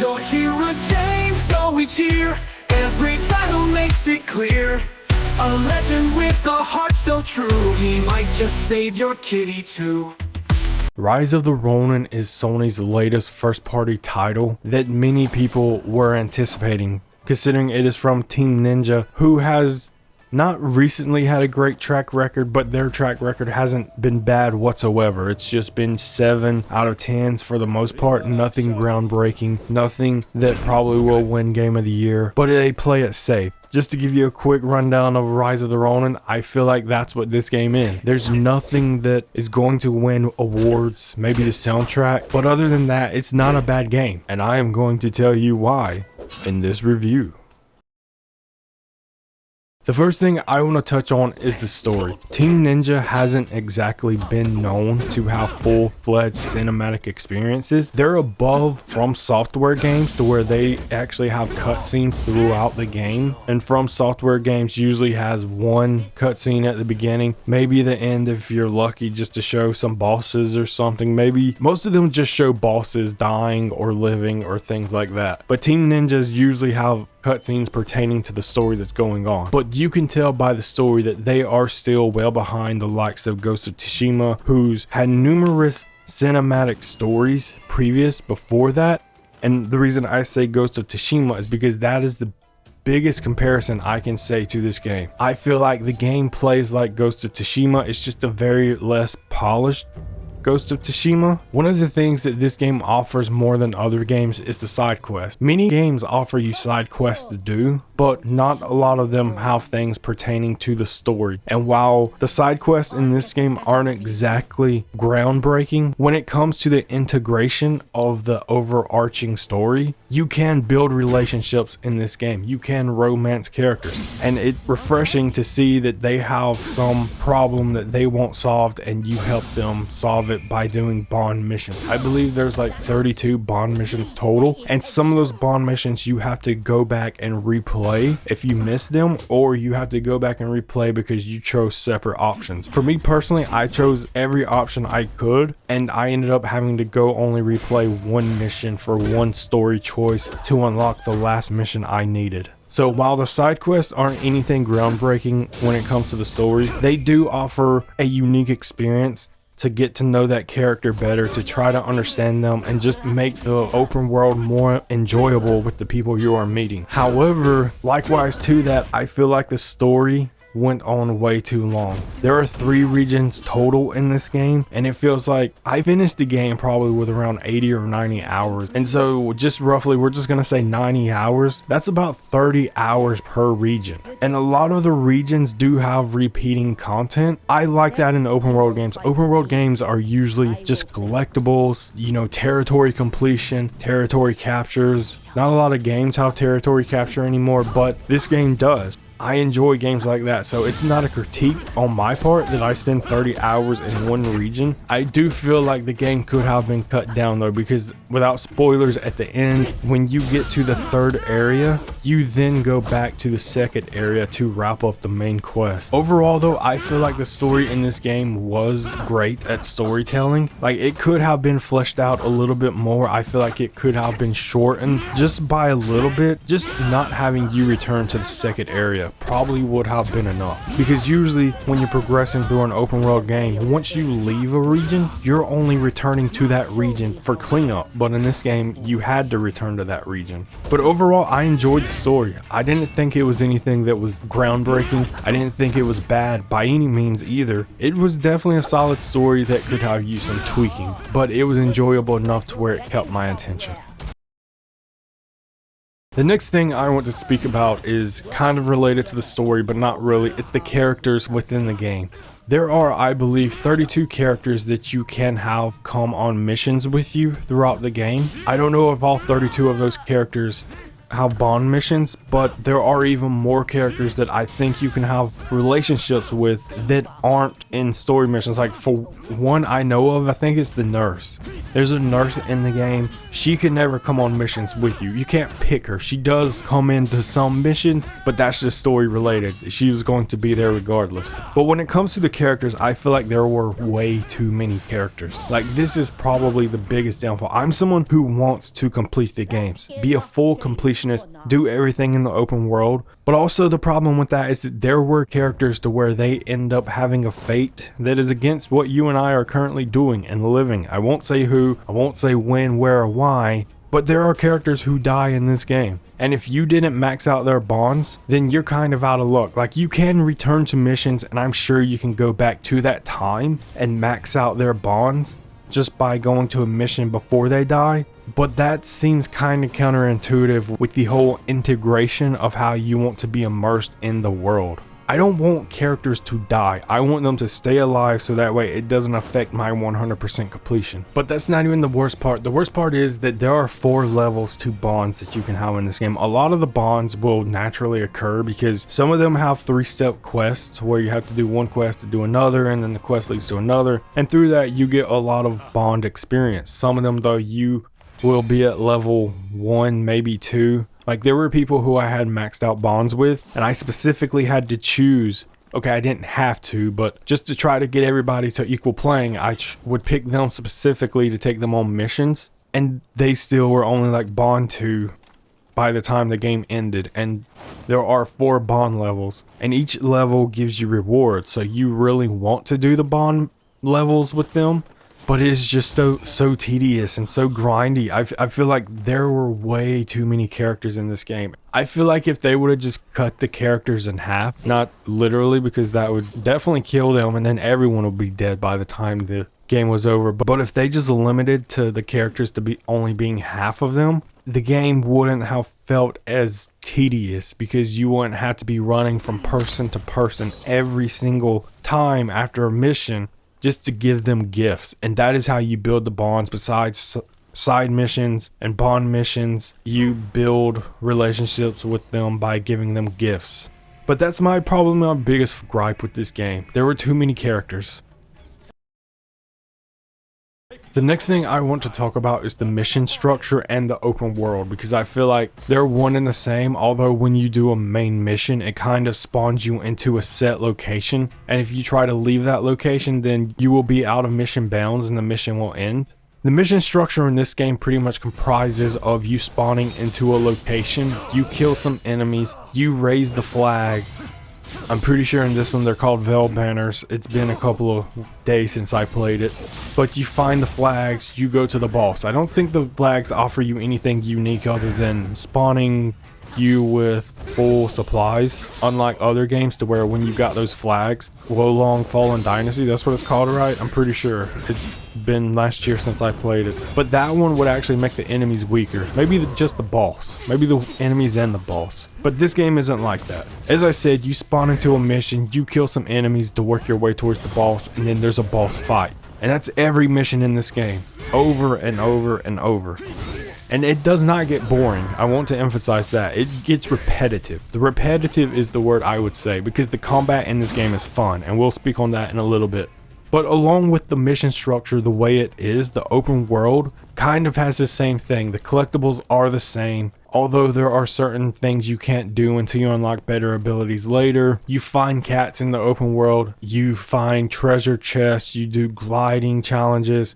Your hero James, so we cheer. Every battle makes it clear. A legend with a heart so true. He might just save your kitty too. Rise of the Ronin is Sony's latest first-party title that many people were anticipating, considering it is from Team Ninja, who has not recently had a great track record, but their track record hasn't been bad whatsoever. It's just been 7 out of 10s for the most part. Nothing groundbreaking, nothing that probably will win Game of the Year, but they play it safe. Just to give you a quick rundown of Rise of the Ronin, I feel like that's what this game is. There's nothing that is going to win awards, maybe the soundtrack, but other than that, it's not a bad game. And I am going to tell you why in this review. The first thing I want to touch on is the story. Team Ninja hasn't exactly been known to have full-fledged cinematic experiences. They're above From Software games to where they actually have cutscenes throughout the game. And From Software games usually has one cutscene at the beginning, maybe the end if you're lucky, just to show some bosses or something. Maybe most of them just show bosses dying or living or things like that. But Team Ninjas usually have cutscenes pertaining to the story that's going on. But you can tell by the story that they are still well behind the likes of Ghost of Tsushima, who's had numerous cinematic stories before that. And the reason I say Ghost of Tsushima is because that is the biggest comparison I can say to this game. I feel like the game plays like Ghost of Tsushima. It's just a very less polished Ghost of Tsushima. One of the things that this game offers more than other games is the side quest. Many games offer you side quests to do, but not a lot of them have things pertaining to the story. And while the side quests in this game aren't exactly groundbreaking, when it comes to the integration of the overarching story, you can build relationships in this game. You can romance characters, and it's refreshing to see that they have some problem that they want solved and you help them solve it by doing bond missions. I believe there's like 32 bond missions total, and some of those bond missions you have to go back and replay if you miss them, or you have to go back and replay because you chose separate options. For me personally, I chose every option I could, and I ended up having to go only replay one mission for one story choice to unlock the last mission I needed. So while the side quests aren't anything groundbreaking when it comes to the story, they do offer a unique experience to get to know that character better, to try to understand them, and just make the open world more enjoyable with the people you are meeting. However, likewise to that, I feel like the story went on way too long. There are 3 regions total in this game, and it feels like I finished the game probably with around 80 or 90 hours. And so just roughly, we're just gonna say 90 hours. That's about 30 hours per region. And a lot of the regions do have repeating content. I like that in open world games. Open world games are usually just collectibles, you know, territory completion, territory captures. Not a lot of games have territory capture anymore, but this game does. I enjoy games like that, so it's not a critique on my part that I spend 30 hours in one region. I do feel like the game could have been cut down though, because without spoilers, at the end, when you get to the 3rd area, you then go back to the 2nd area to wrap up the main quest. Overall though, I feel like the story in this game was great at storytelling. Like, it could have been fleshed out a little bit more. I feel like it could have been shortened just by a little bit. Just not having you return to the 2nd area probably would have been enough, because usually when you're progressing through an open world game, once you leave a region, you're only returning to that region for cleanup. But in this game, you had to return to that region. But overall, I enjoyed the story. I didn't think it was anything that was groundbreaking. I didn't think it was bad by any means either. It was definitely a solid story that could have used some tweaking, but it was enjoyable enough to where it kept my attention. The next thing I want to speak about is kind of related to the story, but not really. It's the characters within the game. There are, I believe, 32 characters that you can have come on missions with you throughout the game. I don't know if all 32 of those characters have bond missions, but there are even more characters that I think you can have relationships with that aren't in story missions. Like for one I know of, I think it's the nurse. There's a nurse in the game. She can never come on missions with you. You can't pick her. She does come into some missions, but that's just story related. She was going to be there regardless. But when it comes to the characters, I feel like there were way too many characters. Like this is probably the biggest downfall. I'm someone who wants to complete the games, be a full completionist, do everything in the open world. But also the problem with that is that there were characters to where they end up having a fate that is against what you and I are currently doing and living. I won't say who, I won't say when, where, or why, but there are characters who die in this game. And if you didn't max out their bonds, then you're kind of out of luck. Like you can return to missions, and I'm sure you can go back to that time and max out their bonds just by going to a mission before they die. But that seems kind of counterintuitive with the whole integration of how you want to be immersed in the world. I don't want characters to die. I want them to stay alive so that way it doesn't affect my 100% completion. But that's not even the worst part. The worst part is that there are 4 levels to bonds that you can have in this game. A lot of the bonds will naturally occur because some of them have 3-step quests where you have to do one quest to do another, and then the quest leads to another. And through that you get a lot of bond experience. Some of them though you will be at level 1, maybe 2. Like there were people who I had maxed out bonds with, and I specifically had to choose. Okay, I didn't have to, but just to try to get everybody to equal playing, I would pick them specifically to take them on missions, and they still were only like bond 2 by the time the game ended. And there are 4 bond levels, and each level gives you rewards, so you really want to do the bond levels with them. But it is just so tedious and so grindy. I feel like there were way too many characters in this game. I feel like if they would have just cut the characters in half, not literally because that would definitely kill them and then everyone would be dead by the time the game was over. But if they just limited to the characters to be only being half of them, the game wouldn't have felt as tedious because you wouldn't have to be running from person to person every single time after a mission just to give them gifts. And that is how you build the bonds. Besides side missions and bond missions, you build relationships with them by giving them gifts. But that's my biggest gripe with this game. There were too many characters. The next thing I want to talk about is the mission structure and the open world, because I feel like they're one and the same, although when you do a main mission it kind of spawns you into a set location, and if you try to leave that location then you will be out of mission bounds and the mission will end. The mission structure in this game pretty much comprises of you spawning into a location, you kill some enemies, you raise the flag. I'm pretty sure in this one they're called Veil Banners. It's been a couple of days since I played it. But you find the flags, you go to the boss. I don't think the flags offer you anything unique other than spawning you with full supplies, unlike other games to where when you got those flags, Wolong Fallen Dynasty, that's what it's called, right? I'm pretty sure. It's been last year since I played it. But that one would actually make the enemies weaker. Maybe just the boss. Maybe the enemies and the boss. But this game isn't like that. As I said, you spawn into a mission, you kill some enemies to work your way towards the boss, and then there's a boss fight. And that's every mission in this game, over and over and over. And it does not get boring. I want to emphasize that. It gets repetitive. The repetitive is the word I would say, because the combat in this game is fun, and we'll speak on that in a little bit. But along with the mission structure, the way it is, the open world kind of has the same thing. The collectibles are the same, although there are certain things you can't do until you unlock better abilities later. You find cats in the open world, you find treasure chests, you do gliding challenges,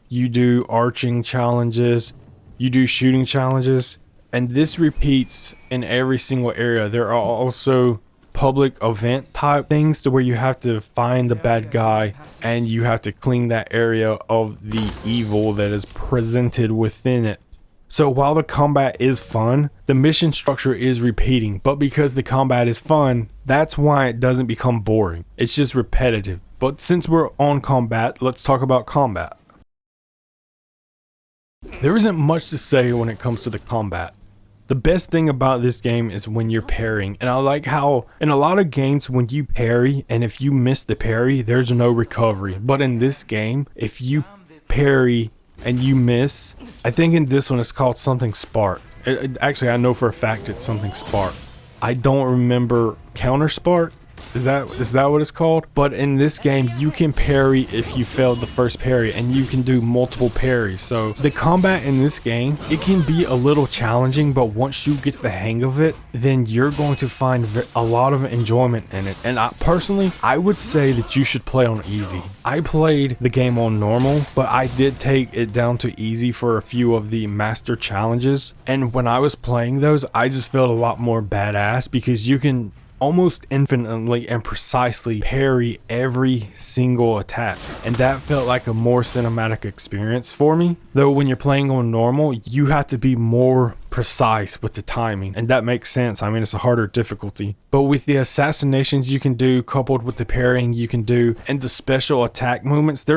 you do arching challenges, you do shooting challenges, and this repeats in every single area. There are also public event type things to where you have to find the bad guy and you have to clean that area of the evil that is presented within it. So while the combat is fun, the mission structure is repeating, but because the combat is fun, that's why it doesn't become boring. It's just repetitive. But since we're on combat, let's talk about combat. There isn't much to say when it comes to the combat. The best thing about this game is when you're parrying, and I like how in a lot of games when you parry and if you miss the parry there's no recovery, but in this game if you parry and you miss, I think in this one it's called something spark. Actually, I know for a fact it's something spark. I don't remember counter spark. Is that what it's called? But in this game, you can parry if you failed the first parry, and you can do multiple parries. So the combat in this game, it can be a little challenging, but once you get the hang of it, then you're going to find a lot of enjoyment in it. And personally, I would say that you should play on easy. I played the game on normal, but I did take it down to easy for a few of the master challenges. And when I was playing those, I just felt a lot more badass because you can almost infinitely and precisely parry every single attack, and that felt like a more cinematic experience for me. Though when you're playing on normal, you have to be more precise with the timing, and that makes sense. I mean, it's a harder difficulty, but with the assassinations you can do, coupled with the parrying you can do, and the special attack movements, there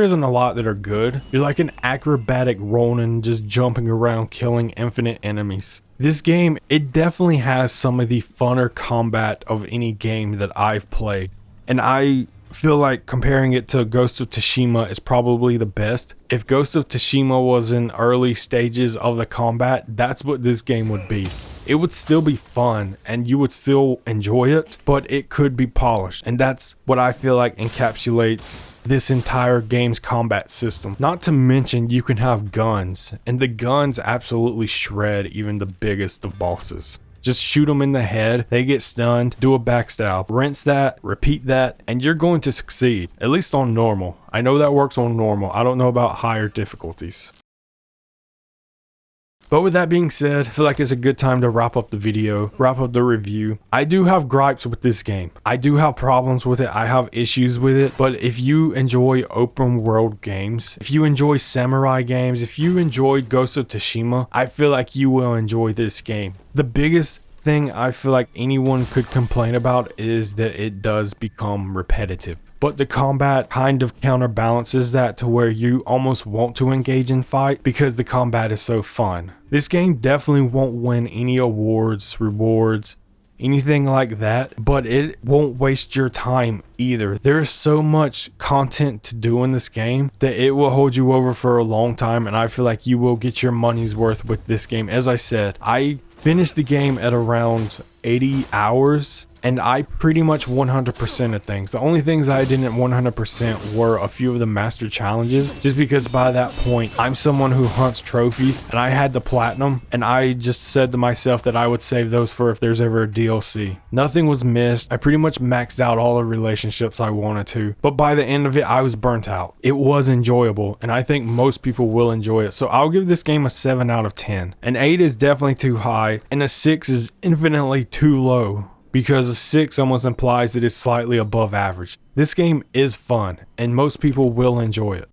isn't a lot that are good. You're like an acrobatic Ronin, just jumping around killing infinite enemies. This game, it definitely has some of the funner combat of any game that I've played, and I feel like comparing it to Ghost of Tsushima is probably the best. If Ghost of Tsushima was in early stages of the combat, that's what this game would be. It would still be fun and you would still enjoy it, but it could be polished. And that's what I feel like encapsulates this entire game's combat system. Not to mention you can have guns, and the guns absolutely shred even the biggest of bosses. Just shoot them in the head, they get stunned, do a backstab, rinse that, repeat that, and you're going to succeed. At least on normal. I know that works on normal. I don't know about higher difficulties. But with that being said, I feel like it's a good time to wrap up the video, wrap up the review. I do have gripes with this game. I do have problems with it. I have issues with it. But if you enjoy open world games, if you enjoy samurai games, if you enjoyed Ghost of Tsushima, I feel like you will enjoy this game. The biggest thing I feel like anyone could complain about is that it does become repetitive. But the combat kind of counterbalances that to where you almost want to engage in fight because the combat is so fun. This game definitely won't win any awards, rewards, anything like that, but it won't waste your time either. There's so much content to do in this game that it will hold you over for a long time, and I feel like you will get your money's worth with this game. As I said, I finished the game at around 80 hours, and I pretty much 100% of things. The only things I didn't 100% were a few of the master challenges, just because by that point I'm someone who hunts trophies and I had the platinum, and I just said to myself that I would save those for if there's ever a DLC. Nothing was missed. I pretty much maxed out all the relationships I wanted to, but by the end of it I was burnt out. It was enjoyable, and I think most people will enjoy it, so I'll give this game a 7 out of 10. An 8 is definitely too high, and a 6 is infinitely too low, because a 6 almost implies that it's slightly above average. This game is fun, and most people will enjoy it.